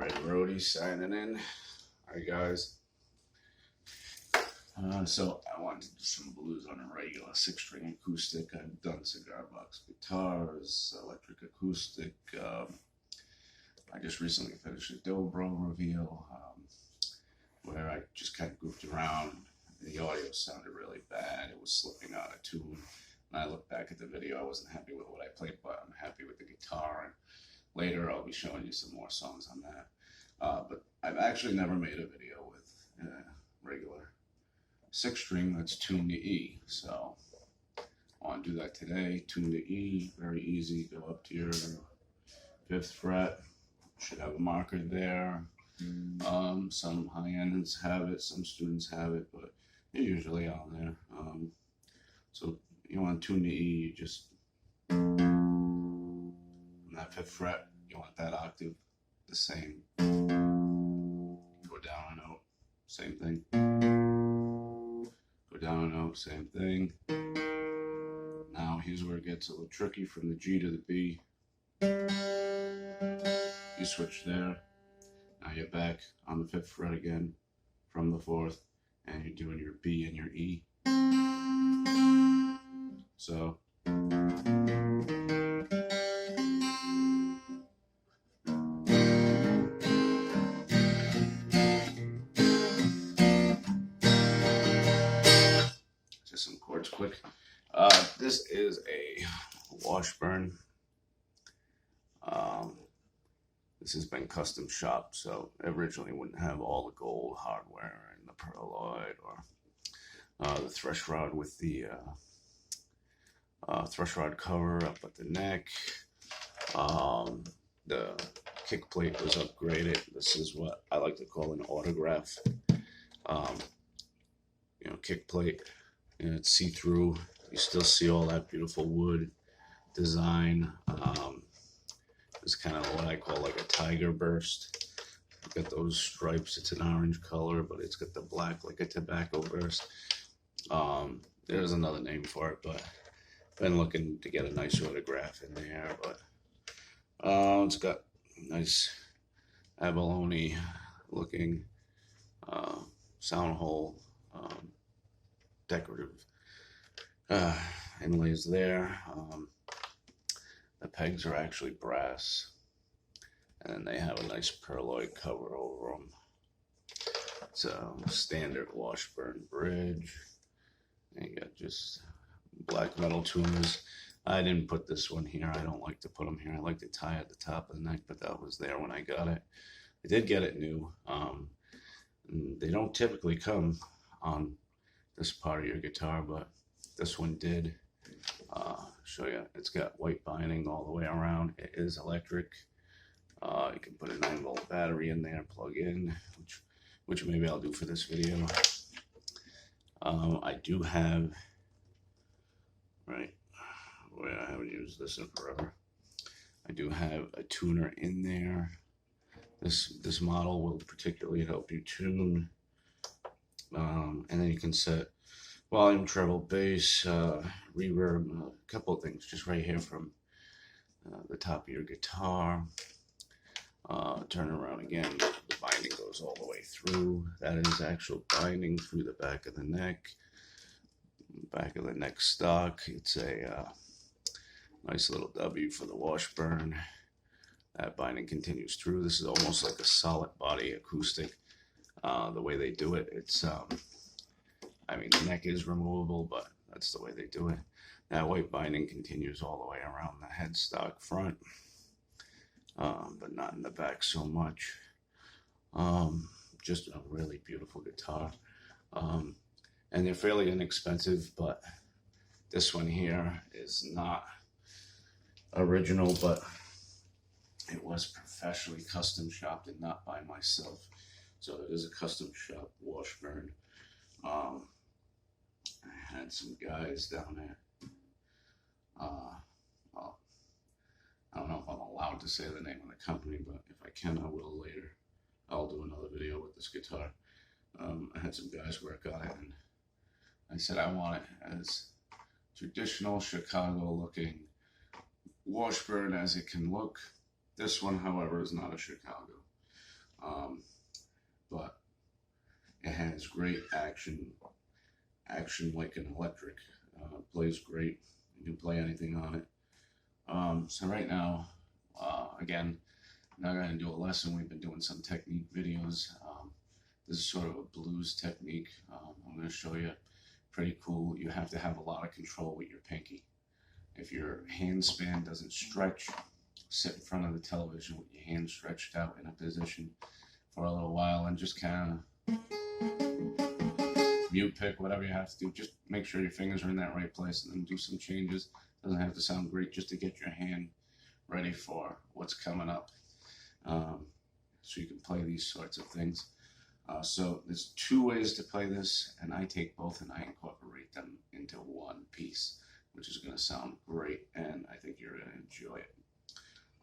Red Roadie signing in. Alright guys. So I wanted to do some blues on a regular 6-string acoustic. I've done cigar box guitars, electric acoustic. I just recently finished a Dobro reveal where I just kind of goofed around. The audio sounded really bad. It was slipping out of tune. And I looked back at the video. I wasn't happy with what I played, but I'm happy with the guitar. And later I'll be showing you some more songs on that. But I've actually never made a video with regular 6-string that's tuned to E. So I want to do that today. Tune to E, very easy. Go up to your 5th fret. Should have a marker there. Some high ends have it, some students have it, but they're usually on there. So you want to tune to E, you just on that 5th fret, you want that octave the same. Go down a note, same thing. Go down a note, same thing. Now here's where it gets a little tricky. From the G to the B, you switch there. Now you're back on the 5th fret again from the 4th, and you're doing your B and your E. So just some chords quick. This is a Washburn. This has been custom shopped, so it originally wouldn't have all the gold hardware and the perloid or the thresh rod with the thresh rod cover up at the neck. The kick plate was upgraded. This is what I like to call an autograph. Kick plate. And it's see-through. You still see all that beautiful wood design. It's kind of what I call like a tiger burst. You got those stripes. It's an orange color, but it's got the black like a tobacco burst. There's another name for it, but I've been looking to get a nice autograph in there. But it's got nice abalone looking sound hole, decorative inlays there. The pegs are actually brass, and then they have a nice perloid cover over them. It's a standard Washburn bridge. And you got just black metal tuners. I didn't put this one here. I don't like to put them here. I like to tie at the top of the neck, but that was there when I got it. I did get it new. They don't typically come on this part of your guitar, but this one did. Show you, it's got white binding all the way around. It is electric. You can put a 9-volt battery in there, plug in, which maybe I'll do for this video. I do have, right, boy, I haven't used this in forever. I do have a tuner in there. This model will particularly help you tune, and then you can set volume, treble, bass, reverb, a couple of things just right here from the top of your guitar. Turn around again, the binding goes all the way through. That is actual binding through the back of the neck. Back of the neck stock. It's a nice little W for the Washburn. That binding continues through. This is almost like a solid body acoustic. The way they do it, it's the neck is removable, but that's the way they do it. That white binding continues all the way around the headstock front, but not in the back so much. Just a really beautiful guitar. And they're fairly inexpensive, but this one here is not original, but it was professionally custom shopped and not by myself. So it is a custom shop Washburn. I had some guys down there. Well, I don't know if I'm allowed to say the name of the company, but if I can, I will later. I'll do another video with this guitar. I had some guys work on it, and I said I want it as traditional Chicago looking Washburn as it can look. This one, however, is not a Chicago. But it has great action like an electric. Plays great. You can play anything on it. So right now, again, I'm not going to do a lesson. We've been doing some technique videos. This is sort of a blues technique. I'm going to show you. Pretty cool. You have to have a lot of control with your pinky. If your hand span doesn't stretch, sit in front of the television with your hand stretched out in a position for a little while and just kind of mute pick, whatever you have to do. Just make sure your fingers are in that right place and then do some changes. Doesn't have to sound great, just to get your hand ready for what's coming up. So you can play these sorts of things. So there's two ways to play this, and I take both and I incorporate them into one piece, which is going to sound great, and I think you're going to enjoy it.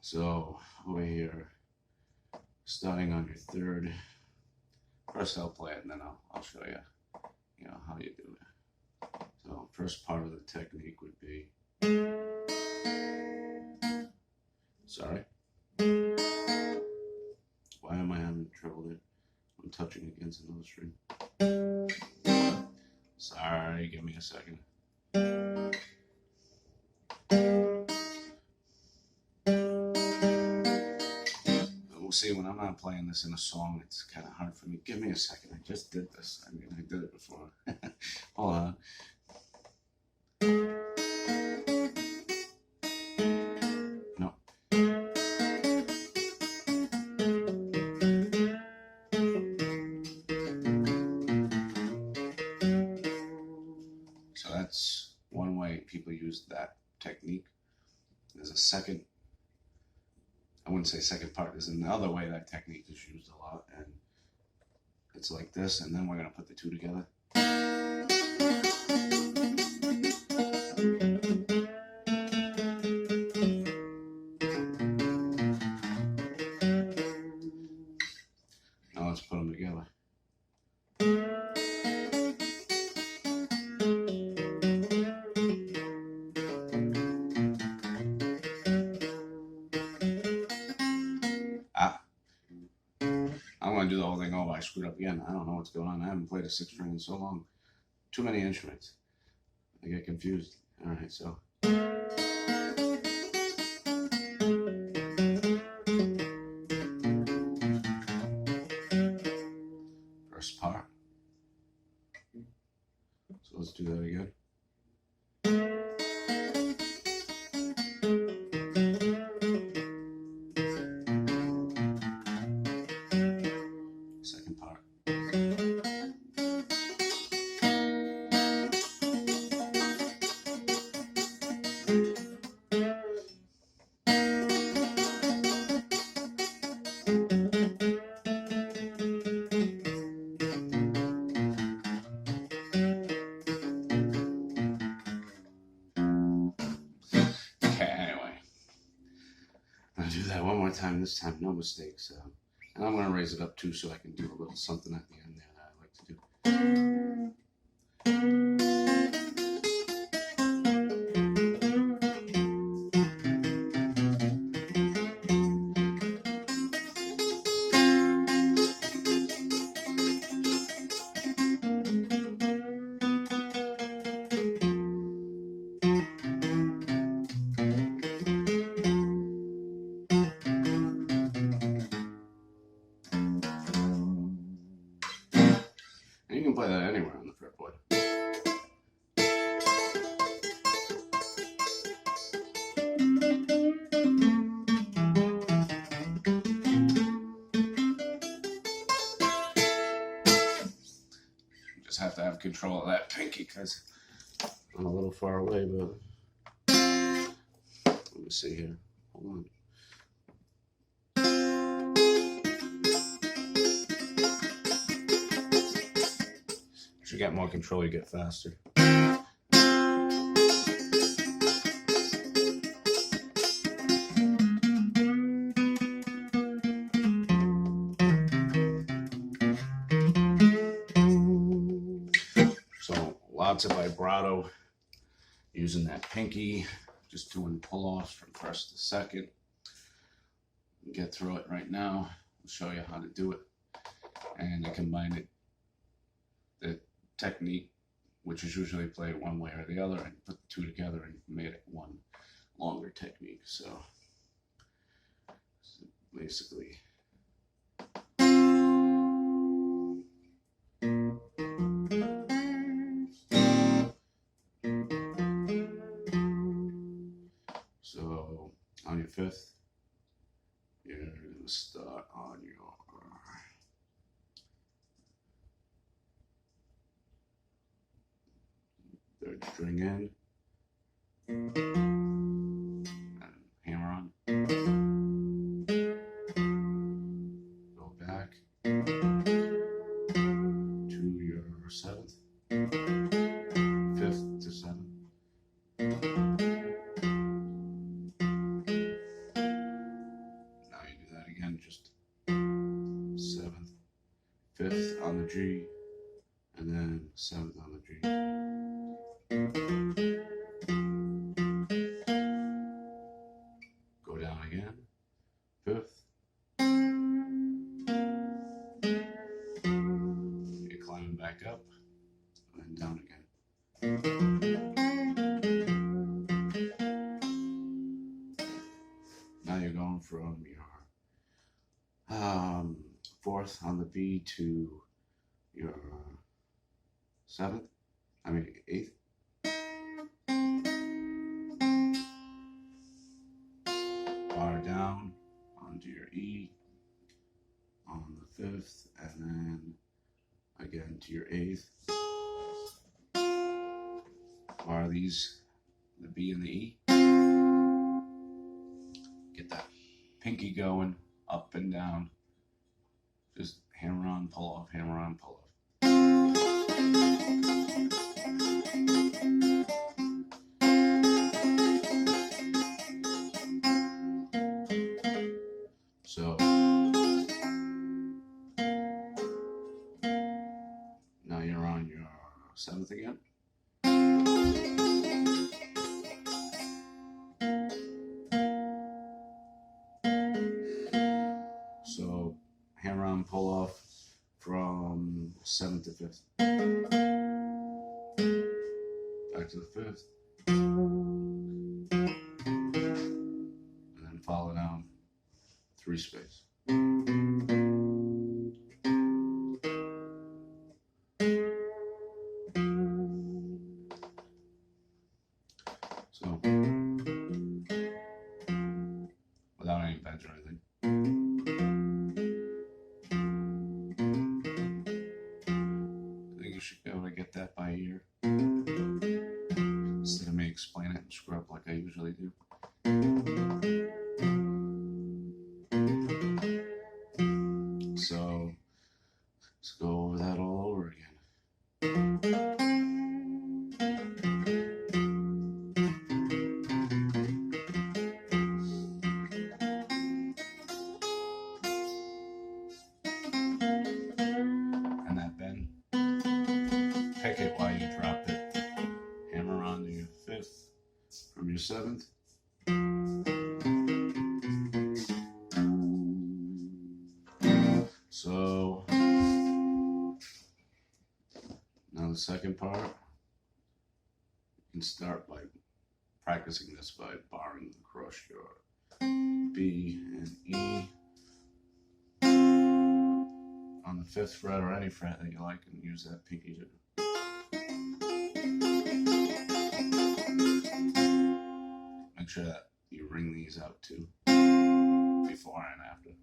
So over here, starting on your third, first I'll play it, and then I'll show you, how you do it. So first part of the technique would be, sorry, why am I having trouble there? I'm touching against another string. Sorry, give me a second. We'll see, when I'm not playing this in a song, it's kind of hard for me. Give me a second. I just did this. I mean, I did it before. Hold on. No. So that's one way people use that technique. There's a second, I wouldn't say second part, there's another way that technique is used a lot, and it's like this, and then we're going to put the two together. Now let's put them together. I'm going to do the whole thing over. I screwed up again. I don't know what's going on. I haven't played a six string in so long. Too many instruments. I get confused. All right, so. First part. So let's do that again. Second part. I'll do that one more time, this time no mistakes. And I'm going to raise it up too, so I can do a little something at the end there that I like to do. And you can play that anywhere on the fretboard. You just have to have control of that pinky because I'm a little far away, but let me see here. Hold on. As you get more control, you get faster. So lots of vibrato using that pinky, just doing pull-offs from first to second. Get through it right now. show you how to do it. And I combined it, the technique, which is usually played one way or the other, and put the two together and made it one longer technique. So basically, so on your fifth, you're going to start on your third string in, and hammer on, go back to your seventh, fifth to seventh, now you do that again, just seventh, fifth on the G, and then seventh on the G. Go down again, fifth. You're climbing back up, and then down again. Now you're going from your fourth on the B to your seventh, eighth. Bar down onto your E on the fifth, and then again to your eighth. Bar these, the B and the E. Get that pinky going, up and down. Just hammer on, pull off, hammer on, pull off. So now you're on your seventh again. So hammer on, pull off from seventh to fifth. Back to the fifth. And then follow down 3 space. So without any bends or anything. I think you should be able to get that by ear instead of me explain it and screw up like I usually do. So let's go over that all over again. And that bend, pick it while you drop it. Hammer on to your fifth from your seventh. So now the second part, you can start by practicing this by barring across your B and E on the 5th fret or any fret that you like, and use that pinky to make sure that you ring these out too, before and after.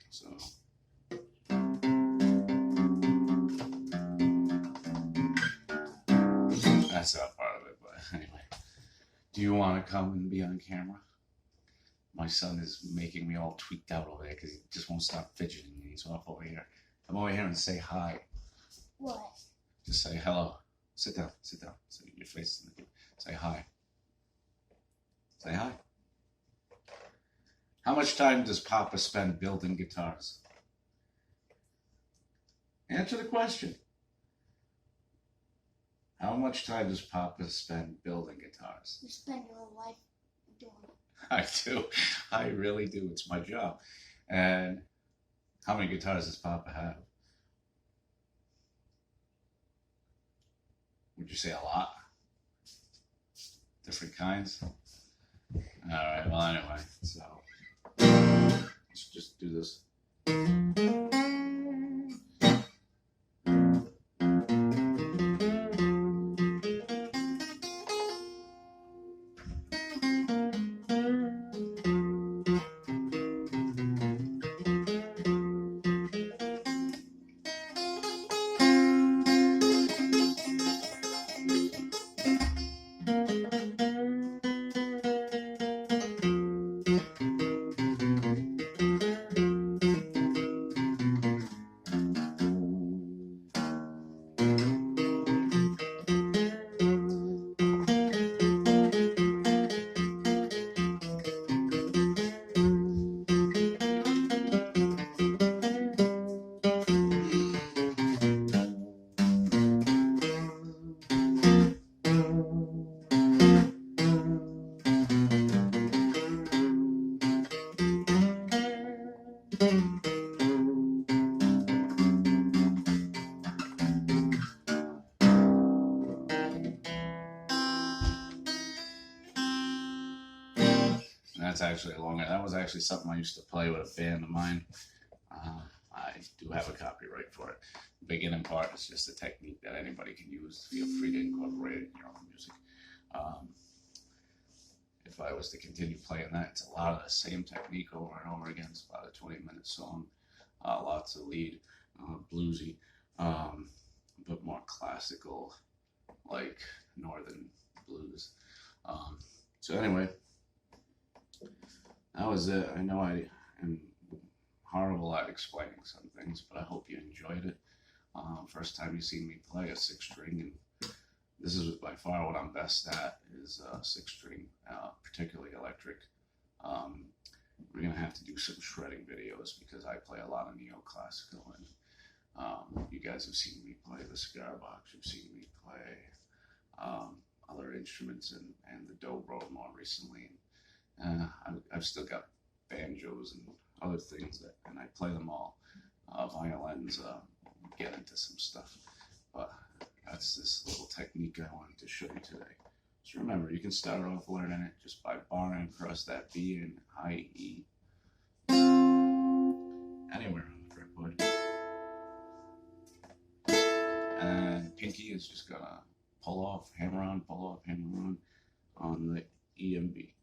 So that's that part of it, but anyway. Do you want to come and be on camera? My son is making me all tweaked out over there because he just won't stop fidgeting. He's off over here. Come over here and say hi. What? Just say hello. Sit down. Sit down. So your face is in the camera. Say hi. Say hi. How much time does Papa spend building guitars? Answer the question. How much time does Papa spend building guitars? You spend your whole life doing it. I do. I really do. It's my job. And how many guitars does Papa have? Would you say a lot? Different kinds? All right. Well, anyway, so let's just do this. That's actually longer. That was actually something I used to play with a band of mine. I do have a copyright for it. The beginning part is just a technique that anybody can use. Feel free to incorporate it in your own music. If I was to continue playing that, it's a lot of the same technique over and over again. It's about a 20-minute song. Lots of lead, bluesy, but more classical, like northern blues. So anyway, that was it. I know I am horrible at explaining some things, but I hope you enjoyed it. First time you see me play a 6-string, and this is by far what I'm best at, is 6-string, particularly electric. We're going to have to do some shredding videos because I play a lot of neoclassical, and you guys have seen me play the cigar box, you've seen me play other instruments, and the dobro more recently. I've still got banjos and other things, and I play them all. Violins, get into some stuff. But that's this little technique I wanted to show you today. Just remember, you can start off learning it just by barring across that B and high E. Anywhere on the fretboard. And pinky is just gonna pull off, hammer on, on the E and B.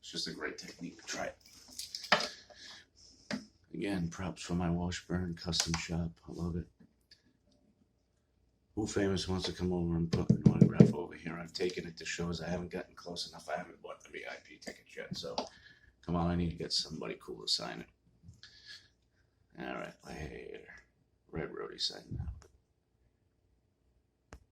It's just a great technique. Try it. Again, props for my Washburn custom shop. I love it. Who Famous wants to come over and put an autograph over here? I've taken it to shows. I haven't gotten close enough. I haven't bought the VIP tickets yet. So come on, I need to get somebody cool to sign it. All right, later. Red Roadie signing out.